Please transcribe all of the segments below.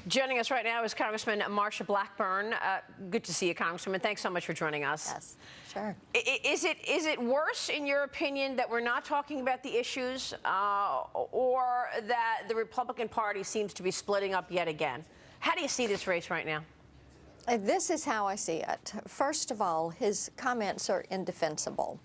Joining us right now is Congressman Marsha Blackburn. Good to see you, Congresswoman. Thanks so much for joining us. Yes, sure. Is it worse, in your opinion, that we're not talking about the issues, or that the Republican Party seems to be splitting up yet again? How do you see this race right now? This is how I see it. First of all, his comments are indefensible.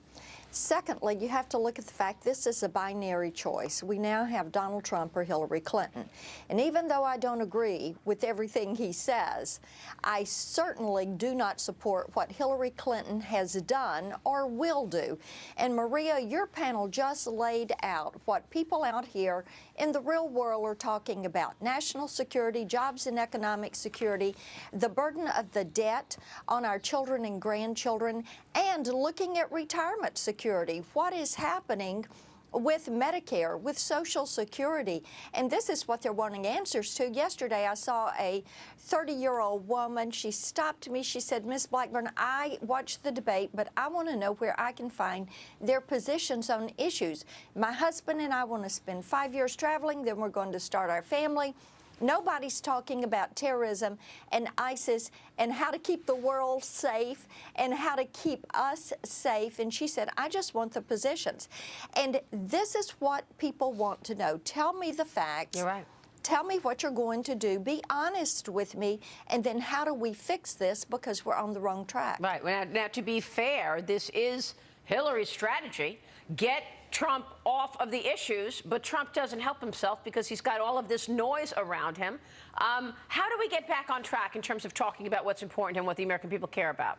Secondly, you have to look at the fact this is a binary choice. We now have Donald Trump or Hillary Clinton. And even though I don't agree with everything he says, I certainly do not support what Hillary Clinton has done or will do. And Maria, your panel just laid out what people out here in the real world are talking about: national security, jobs and economic security, the burden of the debt on our children and grandchildren, and looking at retirement security. What is happening with Medicare, with Social Security? And this is what they're wanting answers to. Yesterday, I saw a 30-year-old woman. She stopped me. She said, "Ms. Blackburn, I watched the debate, but I want to know where I can find their positions on issues. My husband and I want to spend 5 years traveling, then we're going to start our family. Nobody's talking about terrorism and ISIS and how to keep the world safe and how to keep us safe." And she said, "I just want the positions." And this is what people want to know. Tell me the facts. You're right. Tell me what you're going to do. Be honest with me. And then how do we fix this, because we're on the wrong track? Right. Now, to be fair, this is Hillary's strategy. Get Trump off of the issues, but Trump doesn't help himself because he's got all of this noise around him. How do we get back on track in terms of talking about what's important and what the American people care about?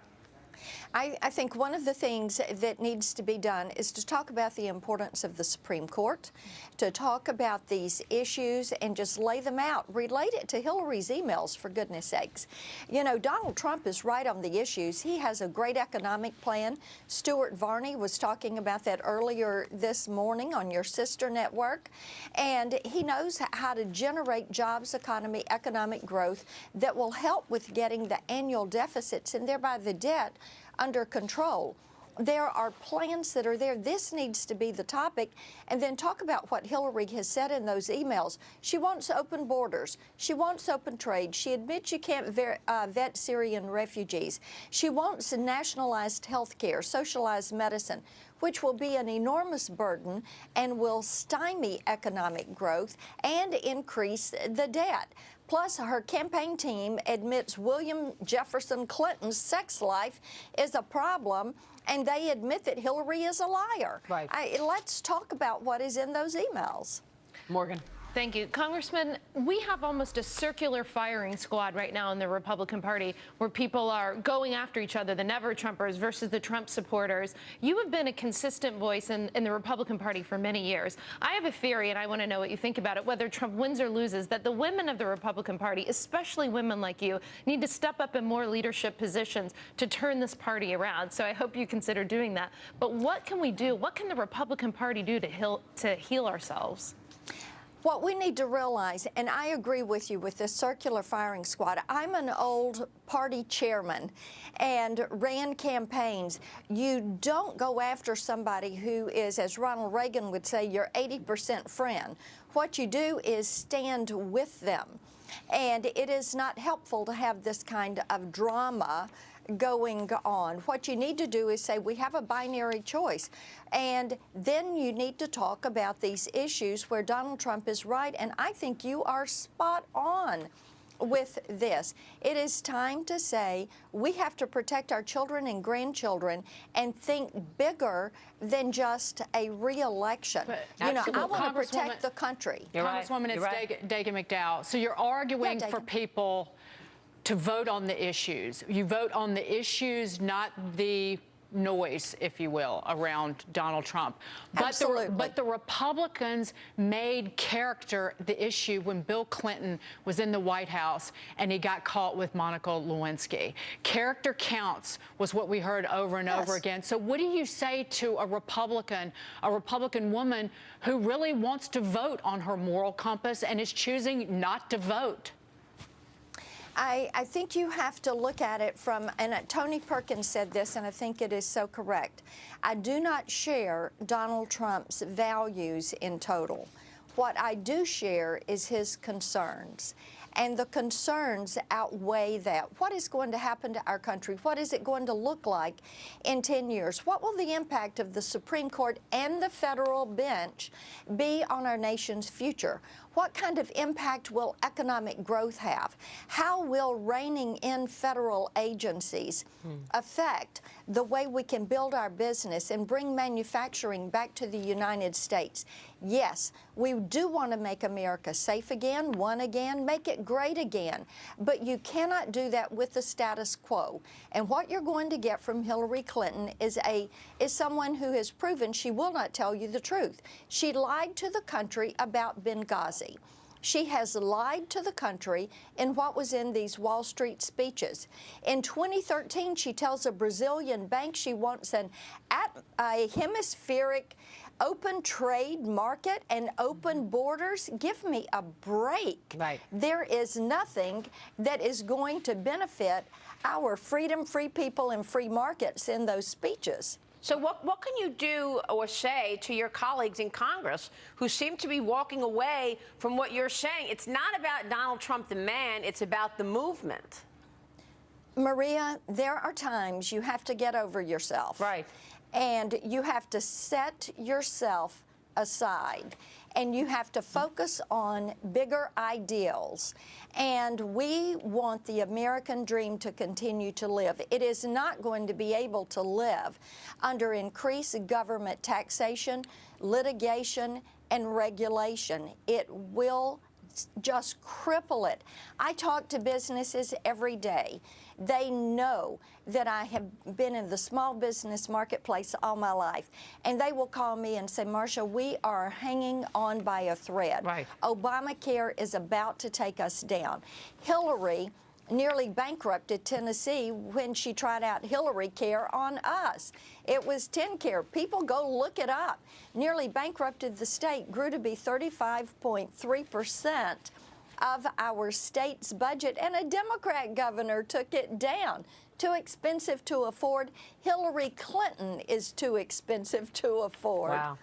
I think one of the things that needs to be done is to talk about the importance of the Supreme Court, to talk about these issues and just lay them out. Relate it to Hillary's emails, for goodness sakes. You know, Donald Trump is right on the issues. He has a great economic plan. Stuart Varney was talking about that earlier this morning on your sister network. And he knows how to generate jobs, economy, economic growth that will help with getting the annual deficits and thereby the debt under control. There are plans that are there. This needs to be the topic. And then talk about what Hillary has said in those emails. She wants open borders. She wants open trade. She admits you can't vet Syrian refugees. She wants nationalized health care, socialized medicine, which will be an enormous burden and will stymie economic growth and increase the debt. Plus, her campaign team admits William Jefferson Clinton's sex life is a problem, and they admit that Hillary is a liar. Right. Let's talk about what is in those emails. Morgan. Thank you. Congressman, we have almost a circular firing squad right now in the Republican Party, where people are going after each other, the never-Trumpers versus the Trump supporters. You have been a consistent voice in the Republican Party for many years. I have a theory, and I want to know what you think about it, whether Trump wins or loses, that the women of the Republican Party, especially women like you, need to step up in more leadership positions to turn this party around. So I hope you consider doing that. But what can we do? What can the Republican Party do to heal ourselves? What we need to realize, and I agree with you with this circular firing squad, I'm an old party chairman and ran campaigns. You don't go after somebody who is, as Ronald Reagan would say, your 80% friend. What you do is stand with them. And it is not helpful to have this kind of drama going on. What you need to do is say we have a binary choice, and then you need to talk about these issues where Donald Trump is right, and I think you are spot on with this. It is time to say we have to protect our children and grandchildren and think bigger than just a re-election. You know, I want to protect the country. Congresswoman, it's Dagan McDowell. So you're arguing for people to vote on the issues. You vote on the issues, not the noise, if you will, around Donald Trump. Absolutely. But the Republicans made character the issue when Bill Clinton was in the White House and he got caught with Monica Lewinsky. Character counts was what we heard over and over again. So what do you say to a Republican woman who really wants to vote on her moral compass and is choosing not to vote? I think you have to look at it from, and Tony Perkins said this, and I think it is so correct. I do not share Donald Trump's values in total. What I do share is his concerns. and the concerns outweigh that. What is going to happen to our country? What is it going to look like in 10 years? What will the impact of the Supreme Court and the federal bench be on our nation's future? What kind of impact will economic growth have? How will reining in federal agencies affect the way we can build our business and bring manufacturing back to the United States? Yes, we do want to make America safe again, one again, make it great again. But you cannot do that with the status quo. And what you're going to get from Hillary Clinton is someone who has proven she will not tell you the truth. She lied to the country about Benghazi. She has lied to the country in what was in these Wall Street speeches. In 2013, she tells a Brazilian bank she wants a hemispheric open trade market and open borders. Give me a break. Right. There is nothing that is going to benefit our freedom, free people, and free markets in those speeches. So what can you do or say to your colleagues in Congress who seem to be walking away from what you're saying? It's not about Donald Trump, the man. It's about the movement. Maria, there are times you have to get over yourself. Right. And you have to set yourself aside, and you have to focus on bigger ideals. And we want the American dream to continue to live. It is not going to be able to live under increased government taxation, litigation, and regulation. It will just cripple it. I talk to businesses every day. They know that I have been in the small business marketplace all my life, and they will call me and say, Marsha, we are hanging on by a thread. Right. Obamacare is about to take us down. Hillary nearly bankrupted Tennessee when she tried out Hillary Care on us. It was TennCare. People go look it up. Nearly bankrupted the state, grew to be 35.3% of our state's budget, and a Democrat governor took it down. Too expensive to afford. Hillary Clinton is too expensive to afford. Wow.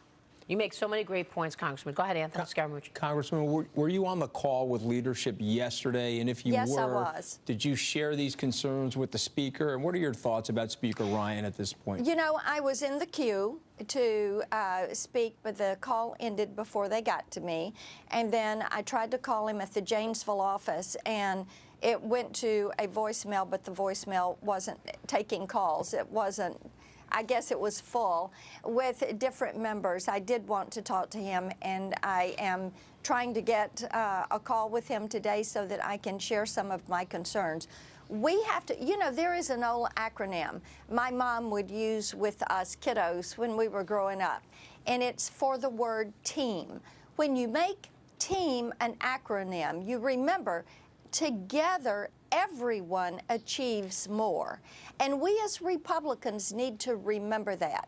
You make so many great points, Congressman. Go ahead, Anthony Scaramucci. Congressman, were you on the call with leadership yesterday? And if you Yes, were, I was. Did you share these concerns with the Speaker? And what are your thoughts about Speaker Ryan at this point? You know, I was in the queue to speak, but the call ended before they got to me. And then I tried to call him at the Janesville office, and it went to a voicemail, but the voicemail wasn't taking calls. It wasn't. I guess it was full with different members. I did want to talk to him, and I am trying to get a call with him today so that I can share some of my concerns. We have to, you know, there is an old acronym my mom would use with us kiddos when we were growing up, and it's for the word team. When you make team an acronym, you remember together everyone achieves more. And we as Republicans need to remember that.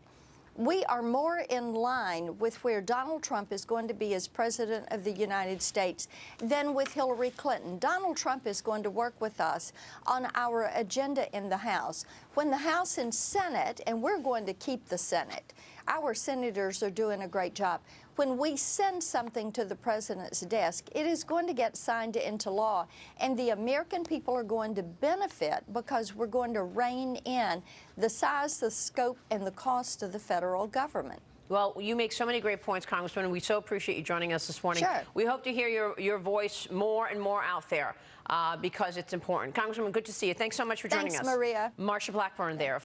We are more in line with where Donald Trump is going to be as President of the United States than with Hillary Clinton. Donald Trump is going to work with us on our agenda in the House. When the House and Senate, and we're going to keep the Senate, our senators are doing a great job. When we send something to the president's desk, it is going to get signed into law, and the American people are going to benefit because we're going to rein in the size, the scope, and the cost of the federal government. Well, you make so many great points, Congressman, and we so appreciate you joining us this morning. Sure. We hope to hear your voice more and more out there because it's important. Congresswoman, good to see you. Thanks so much for joining us. Thanks, Maria. Marsha Blackburn there.